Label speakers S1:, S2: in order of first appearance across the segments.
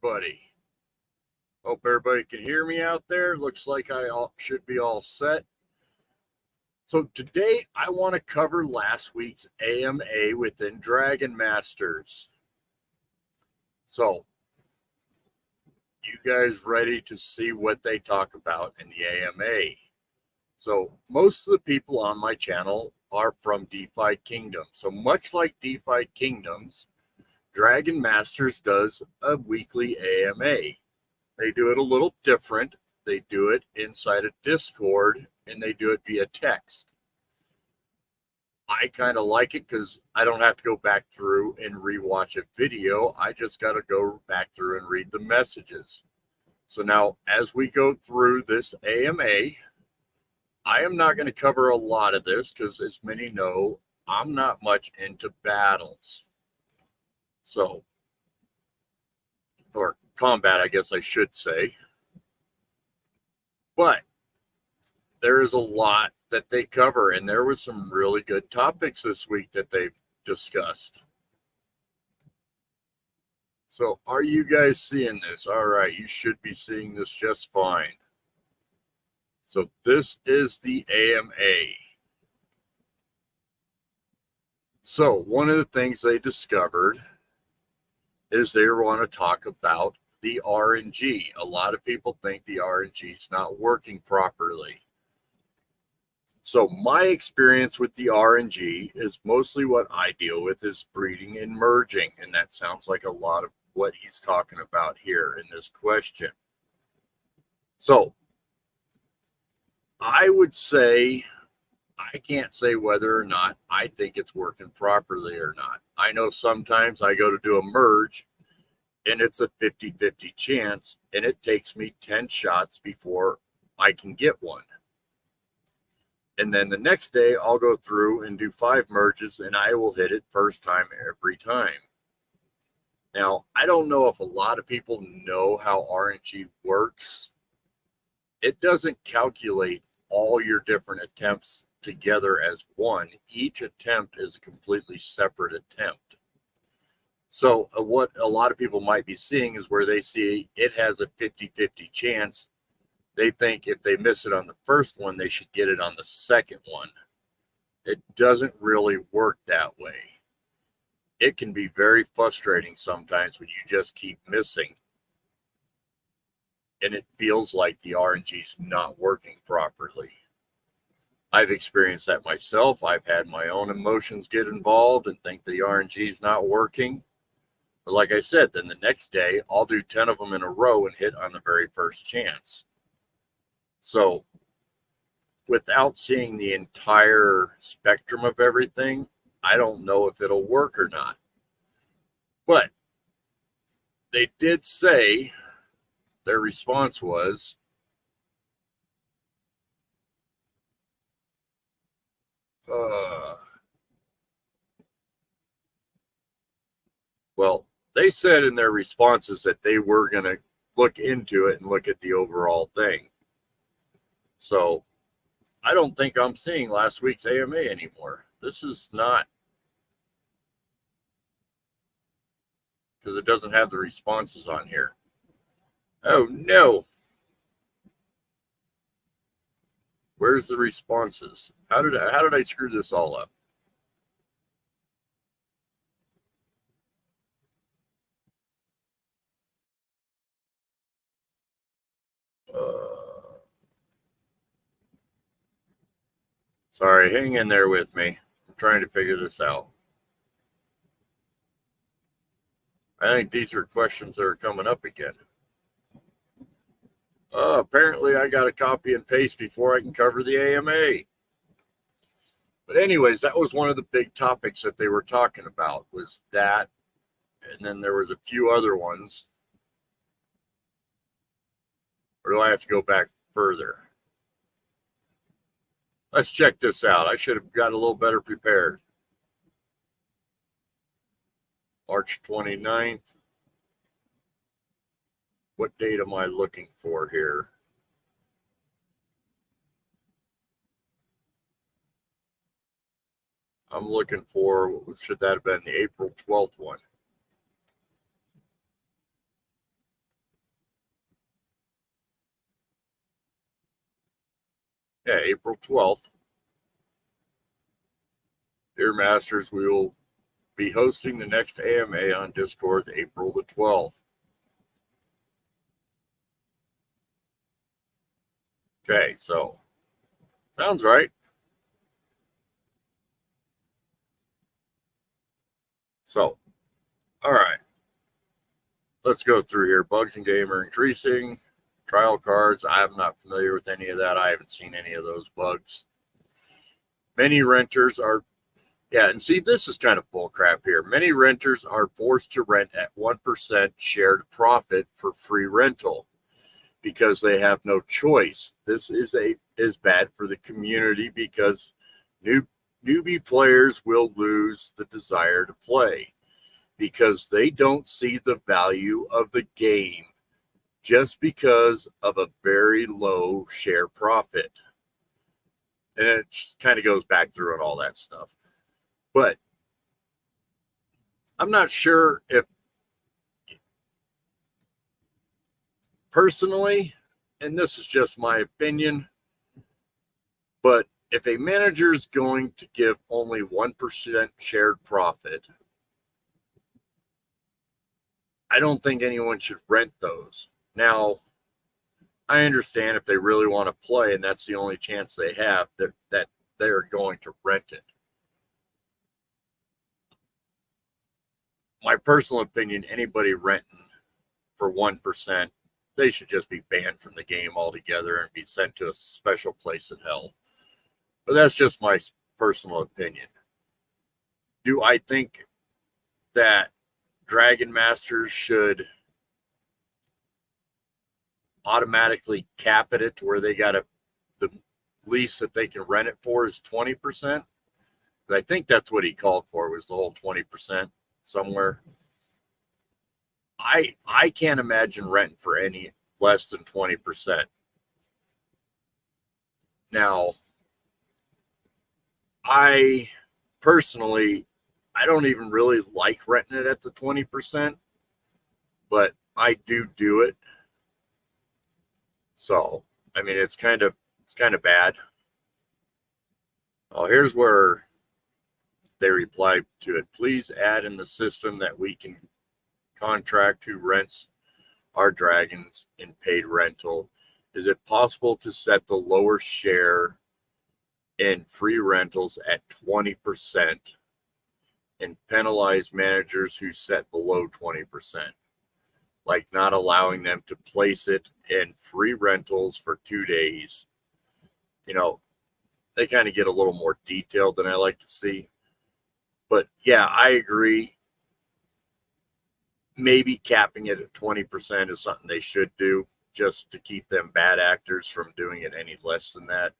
S1: everybody. Hope everybody can hear me out there. Looks like should be all set. So today I want to cover last week's AMA within Dragon Masters. So, you guys ready to see what they talk about in the AMA? So, most of the people on my channel are from DeFi Kingdom. So much like DeFi Kingdoms, Dragon Masters does a weekly AMA. They do it a little different. They do it inside a Discord and they do it via text. I kind of like it because I don't have to go back through and rewatch a video. I just got to go back through and read the messages. So now, as we go through this AMA, I am not going to cover a lot of this because, as many know, I'm not much into battles. So, or combat, I guess I should say. But there is a lot that they cover, and there was some really good topics this week that they've discussed. So, are you guys seeing this? All right, you should be seeing this just fine. So, this is the AMA. So, one of the things they discovered is they want to talk about the RNG. A lot of people think the RNG is not working properly. So my experience with the RNG is mostly what I deal with is breeding and merging. And that sounds like a lot of what he's talking about here in this question. So I would say, I can't say whether or not I think it's working properly or not. I know sometimes I go to do a merge and it's a 50-50 chance and it takes me 10 shots before I can get one. And then the next day I'll go through and do 5 merges and I will hit it first time every time. Now, I don't know if a lot of people know how RNG works. It doesn't calculate all your different attempts together as one. Each attempt is a completely separate attempt. So what a lot of people might be seeing is where they see it has a 50-50 chance. They think if they miss it on the first one, they should get it on the second one. It doesn't really work that way. It can be very frustrating sometimes when you just keep missing. And it feels like the RNG is not working properly. I've experienced that myself. I've had my own emotions get involved and think the RNG is not working. But like I said, then the next day, I'll do 10 of them in a row and hit on the very first chance. So without seeing the entire spectrum of everything, I don't know if it'll work or not. But they did say their response was, well, they said in their responses that they were going to look into it and look at the overall thing. So I don't think I'm seeing last week's AMA anymore. This is not, because it doesn't have the responses on here. Oh no. Where's the responses? How did I screw this all up? Sorry, hang in there with me. I'm trying to figure this out. I think these are questions that are coming up again. Apparently I got to copy and paste before I can cover the AMA. But anyways, that was one of the big topics that they were talking about, was that. And then there was a few other ones. Or do I have to go back further? Let's check this out. I should have got a little better prepared. March 29th. What date am I looking for here? I'm looking for, what should that have been, the April 12th one? Yeah, April 12th. Dear Masters, we will be hosting the next AMA on Discord April the 12th. Okay, so sounds right. So, all right, let's go through here. Bugs in game are increasing. Trial cards, I'm not familiar with any of that. I haven't seen any of those bugs. Many renters are, yeah, and see, this is kind of bullcrap here. Many renters are forced to rent at 1% shared profit for free rental because they have no choice. This is bad for the community because newbie players will lose the desire to play because they don't see the value of the game just because of a very low share profit. And it just kind of goes back through and all that stuff. But I'm not sure if personally, and this is just my opinion, but if a manager is going to give only 1% shared profit, I don't think anyone should rent those. Now, I understand if they really want to play and that's the only chance they have, that they're going to rent it. My personal opinion, anybody renting for 1%, they should just be banned from the game altogether and be sent to a special place in hell. But that's just my personal opinion. Do I think that Dragon Masters should automatically cap it to where they got the lease that they can rent it for is 20%? I think that's what he called for, was the whole 20% somewhere. I can't imagine renting for any less than 20%. Now, I personally, I don't even really like renting it at the 20%, but I do it. So, I mean, it's kind of bad. Oh, here's where they replied to it. Please add in the system that we can contract who rents our dragons in paid rental. Is it possible to set the lower share in free rentals at 20% and penalize managers who set below 20%? Like not allowing them to place it in free rentals for 2 days. You know, they kind of get a little more detailed than I like to see. But yeah, I agree. Maybe capping it at 20% is something they should do just to keep them bad actors from doing it any less than that.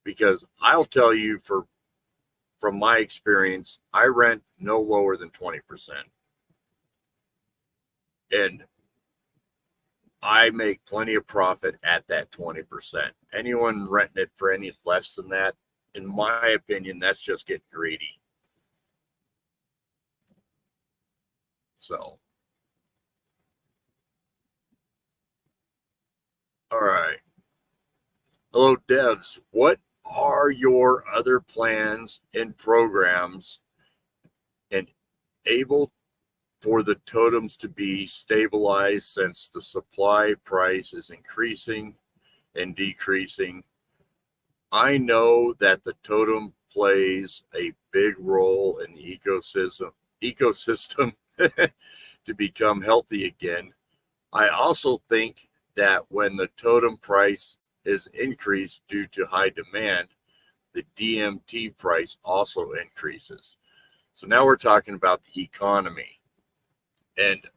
S1: Because I'll tell you, from my experience, I rent no lower than 20%. And I make plenty of profit at that 20%. Anyone renting it for any less than that, in my opinion, that's just getting greedy. So, all right. Hello, devs. What are your other plans and programs and able for the totems to be stabilized since the supply price is increasing and decreasing? I know that the totem plays a big role in the ecosystem to become healthy again. I also think that when the totem price is increased due to high demand, the DMT price also increases. So now we're talking about the economy. And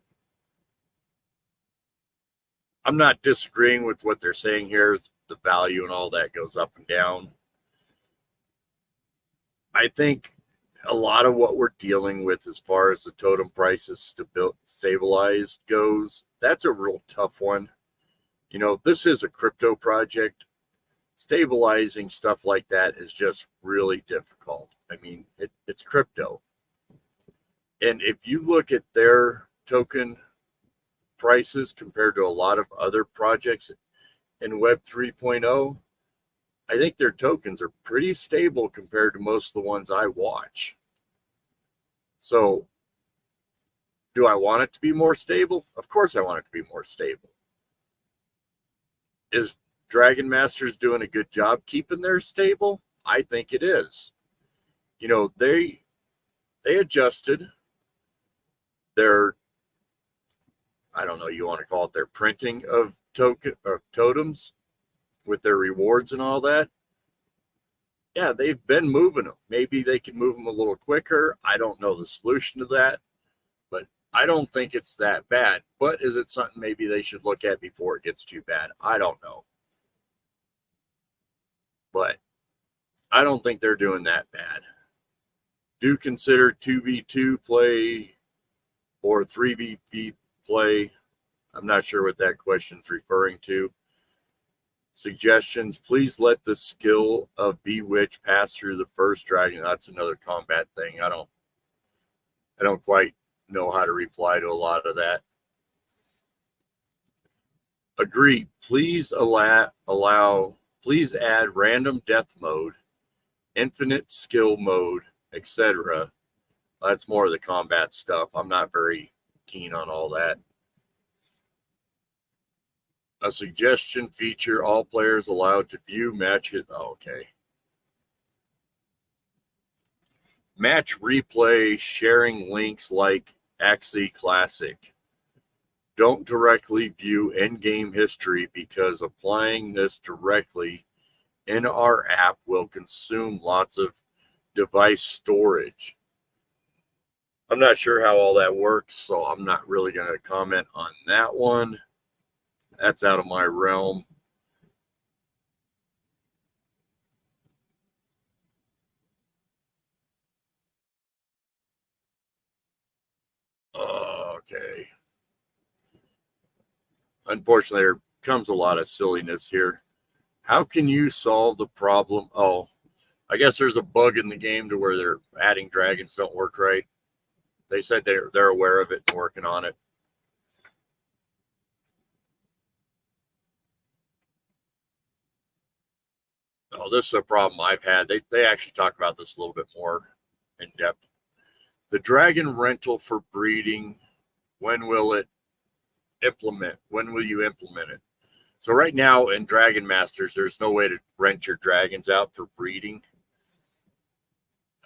S1: I'm not disagreeing with what they're saying here. The value and all that goes up and down. I think a lot of what we're dealing with as far as the totem prices stabilized goes, that's a real tough one. You know, this is a crypto project. Stabilizing stuff like that is just really difficult. I mean, it's crypto. And if you look at their token prices compared to a lot of other projects in Web 3.0, I think their tokens are pretty stable compared to most of the ones I watch. So, do I want it to be more stable? Of course I want it to be more stable. Is Dragon Masters doing a good job keeping theirs stable? I think it is. You know, they adjusted their, I don't know, you want to call it their printing of totems with their rewards and all that. Yeah, they've been moving them. Maybe they can move them a little quicker. I don't know the solution to that, but I don't think it's that bad. But is it something maybe they should look at before it gets too bad? I don't know. But I don't think they're doing that bad. Do consider 2v2 play or 3v3 play. I'm not sure what that question's referring to. Suggestions, please let the skill of Bewitch pass through the first dragon. That's another combat thing. I don't quite know how to reply to a lot of that. Agree. Please please add random death mode, infinite skill mode, etc. That's more of the combat stuff. I'm not very keen on all that. A suggestion feature, all players allowed to view match hit. Oh, okay. Match replay sharing links like Axie Classic. Don't directly view in-game history because applying this directly in our app will consume lots of device storage. I'm not sure how all that works, so I'm not really going to comment on that one. That's out of my realm. Okay. Unfortunately, there comes a lot of silliness here. How can you solve the problem? Oh, I guess there's a bug in the game to where they're adding dragons don't work right. They said they're aware of it and working on it. Oh, this is a problem I've had. They actually talk about this a little bit more in depth. The dragon rental for breeding, when will it implement? When will you implement it? So right now in Dragon Masters, there's no way to rent your dragons out for breeding.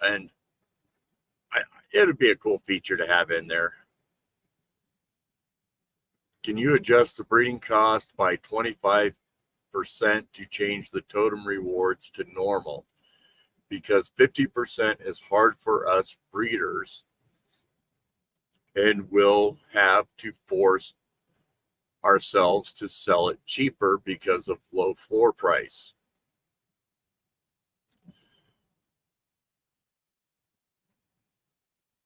S1: And it would be a cool feature to have in there. Can you adjust the breeding cost by 25% to change the totem rewards to normal? Because 50% is hard for us breeders and we'll have to force ourselves to sell it cheaper because of low floor price.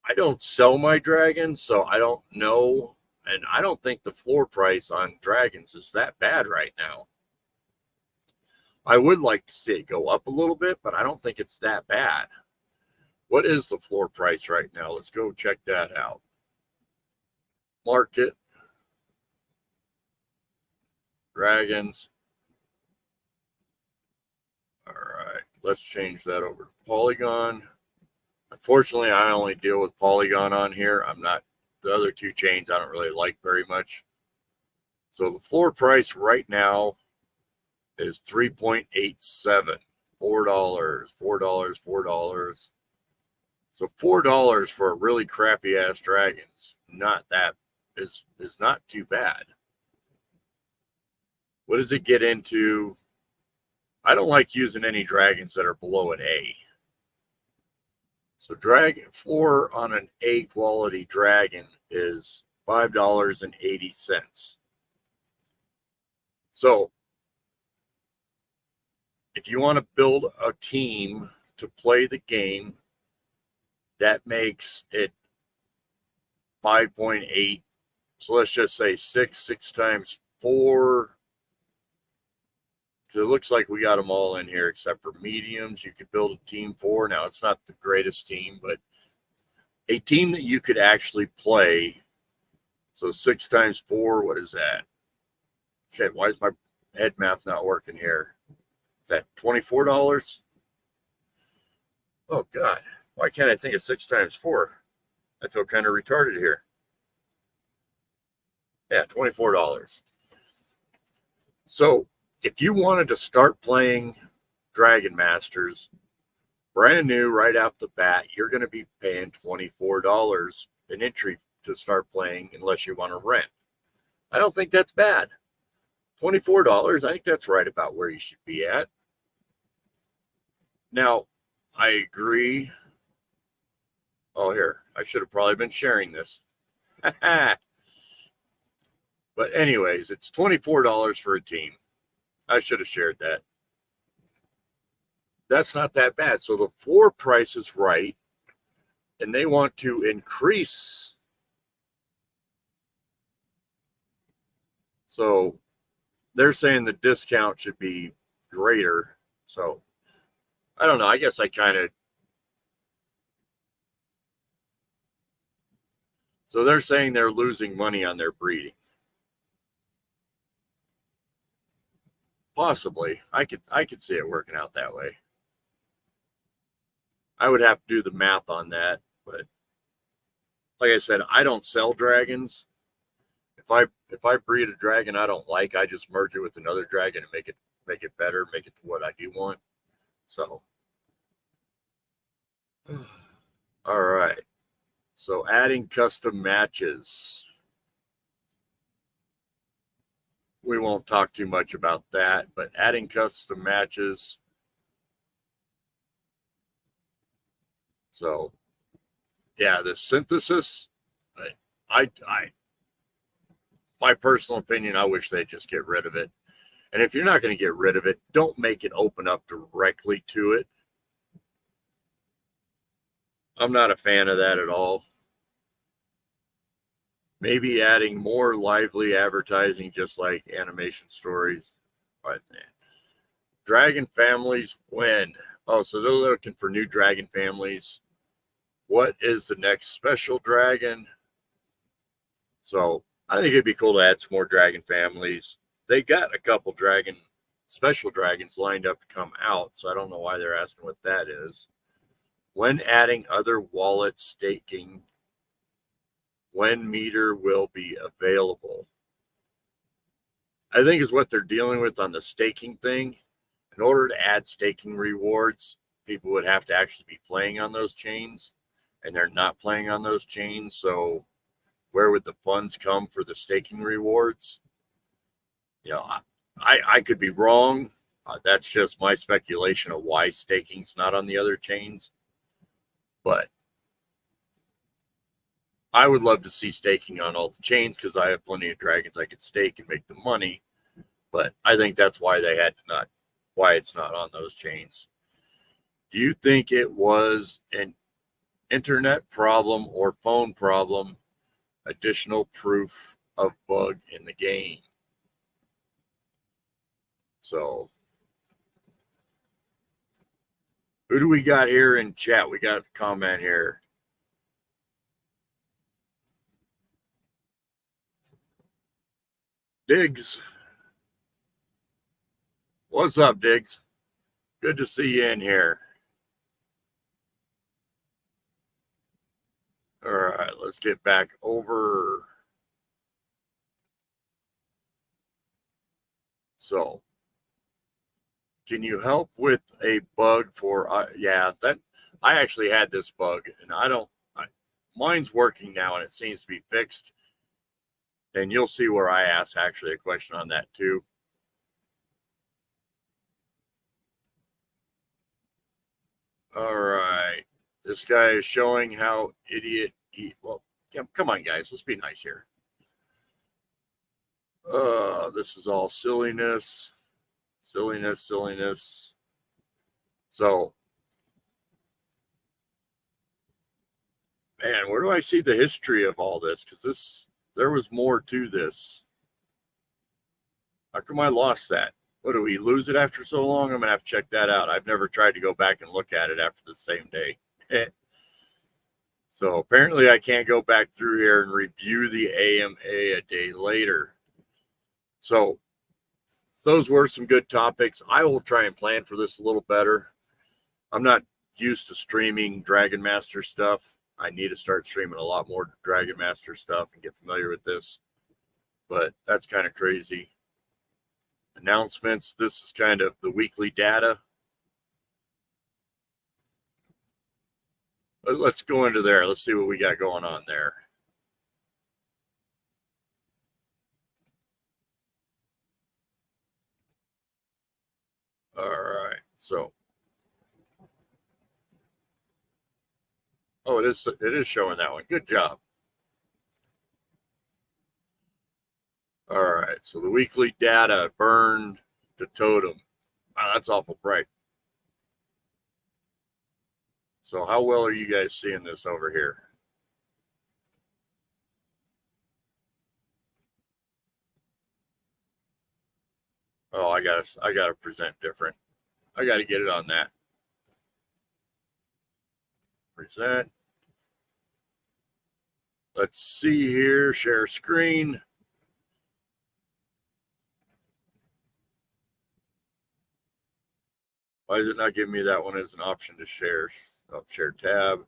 S1: I don't sell my dragons, so I don't know. And I don't think the floor price on dragons is that bad right now. I would like to see it go up a little bit, but I don't think it's that bad. What is the floor price right now? Let's go check that out. Market. Dragons. All right, let's change that over to Polygon. Unfortunately, I only deal with Polygon on here. I'm not, the other two chains I don't really like very much. So the floor price right now is 3.87. $4, $4. So $4 for a really crappy ass dragons, not that is not too bad. What does it get into? I don't like using any dragons that are below an A. So dragon floor on an A quality dragon is $5.80. So if you want to build a team to play the game, that makes it 5.8. So let's just say 6 times 4. So it looks like we got them all in here except for mediums. You could build a team for. Now, it's not the greatest team, but a team that you could actually play. So 6 times 4, what is that? Shit, why is my head math not working here? Is that $24? Oh, God. Why can't I think of 6 times 4? I feel kind of retarded here. Yeah, $24. So if you wanted to start playing Dragon Masters brand new right off the bat, you're going to be paying $24 an entry to start playing unless you want to rent. I don't think that's bad. $24, I think that's right about where you should be at. Now, I agree. Oh, here, I should have probably been sharing this. But anyways, it's $24 for a team. I should have shared that. That's not that bad. So the floor price is right, and they want to increase. So they're saying the discount should be greater. So I don't know. I guess I kind of. So they're saying they're losing money on their breeding. Possibly. I could see it working out that way. I would have to do the math on that, but like I said, I don't sell dragons. If I breed a dragon I don't like, I just merge it with another dragon and make it better, make it to what I do want. So all right. So adding custom matches. We won't talk too much about that, but adding custom matches. So yeah, the synthesis, I my personal opinion, I wish they'd just get rid of it. And if you're not going to get rid of it, don't make it open up directly to it. I'm not a fan of that at all. Maybe adding more lively advertising, just like animation stories. But dragon families win. Oh, so they're looking for new dragon families. What is the next special dragon? So I think it'd be cool to add some more dragon families. They got a couple special dragons lined up to come out, so I don't know why they're asking what that is. When adding other wallet staking, when meter will be available? I think is what they're dealing with on the staking thing. In order to add staking rewards, people would have to actually be playing on those chains, and they're not playing on those chains. So where would the funds come for the staking rewards? You know, I could be wrong. That's just my speculation of why staking's not on the other chains. But I would love to see staking on all the chains because I have plenty of dragons I could stake and make the money. But I think that's why why it's not on those chains. Do you think it was an internet problem or phone problem? Additional proof of bug in the game. So, who do we got here in chat? We got a comment here. Diggs. What's up, Diggs? Good to see you in here. All right, let's get back over. So, can you help with a bug for? Yeah, that I actually had this bug, and mine's working now, and it seems to be fixed. And you'll see where I ask actually a question on that too. All right, this guy is showing how idiot he. Well, come on, guys, let's be nice here. This is all silliness. So, man, where do I see the history of all this? Because there was more to this. How come I lost that? What, do we lose it after so long? I'm gonna have to check that out. I've never tried to go back and look at it after the same day. So apparently I can't go back through here and review the AMA a day later. So those were some good topics. I will try and plan for this a little better. I'm not used to streaming Dragon Master stuff. I need to start streaming a lot more Dragon Master stuff and get familiar with this. But that's kind of crazy. Announcements. This is kind of the weekly data. Let's go into there. Let's see what we got going on there. All right. So, oh, it is showing that one. Good job. All right. So the weekly data burned to totem. Wow, that's awful bright. So how well are you guys seeing this over here? Oh, I gotta present different. I gotta get it on that. Present. Let's see here. Share screen. Why is it not giving me that one as an option to share? Share tab.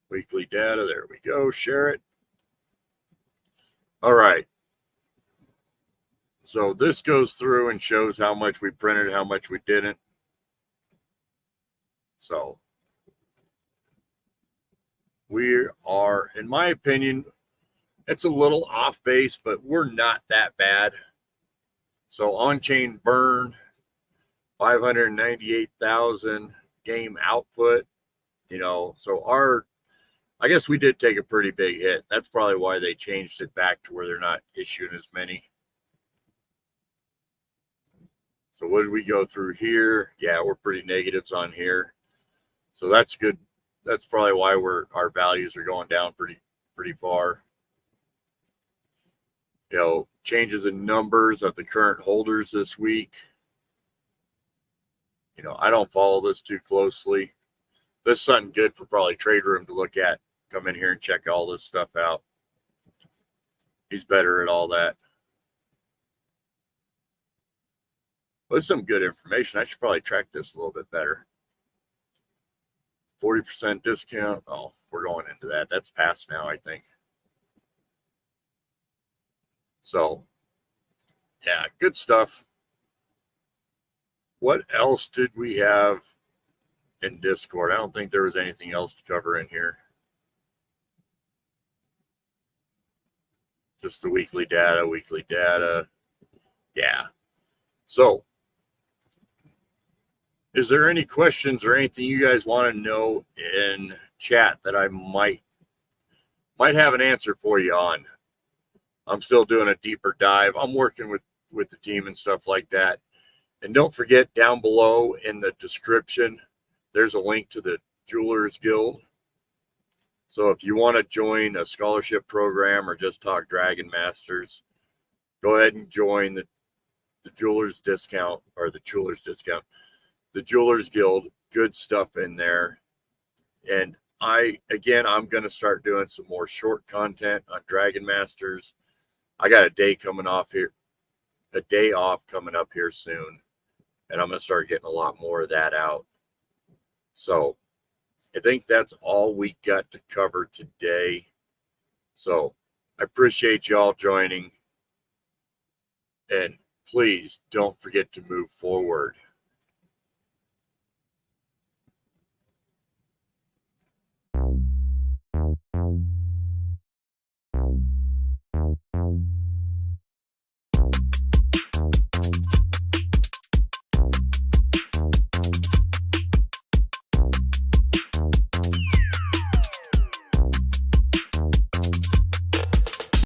S1: Weekly data. There we go. Share it. All right. So this goes through and shows how much we printed, how much we didn't. So we are, in my opinion, it's a little off base, but we're not that bad. So on-chain burn, 598,000 game output, so I guess we did take a pretty big hit. That's probably why they changed it back to where they're not issuing as many. So what did we go through here? Yeah, we're pretty negatives on here. So that's good. That's probably why our values are going down pretty far. Changes in numbers of the current holders this week. I don't follow this too closely. This is something good for probably Trade Room to look at. Come in here and check all this stuff out. He's better at all that. Well, some good information. I should probably track this a little bit better. 40% discount. Oh, we're going into that. That's past now, I think. So, yeah, good stuff. What else did we have in Discord? I don't think there was anything else to cover in here. Just the weekly data. Yeah. So, is there any questions or anything you guys want to know in chat that I might have an answer for you on? I'm still doing a deeper dive. I'm working with the team and stuff like that. And don't forget, down below in the description, there's a link to the Jewelers Guild. So if you want to join a scholarship program or just talk Dragon Masters, go ahead and join the Jewelers discount or the Jewelers discount. The Jewelers Guild, good stuff in there. And I'm going to start doing some more short content on Dragon Masters. I got a day off coming up here soon. And I'm going to start getting a lot more of that out. So I think that's all we got to cover today. So I appreciate y'all joining. And please don't forget to move forward.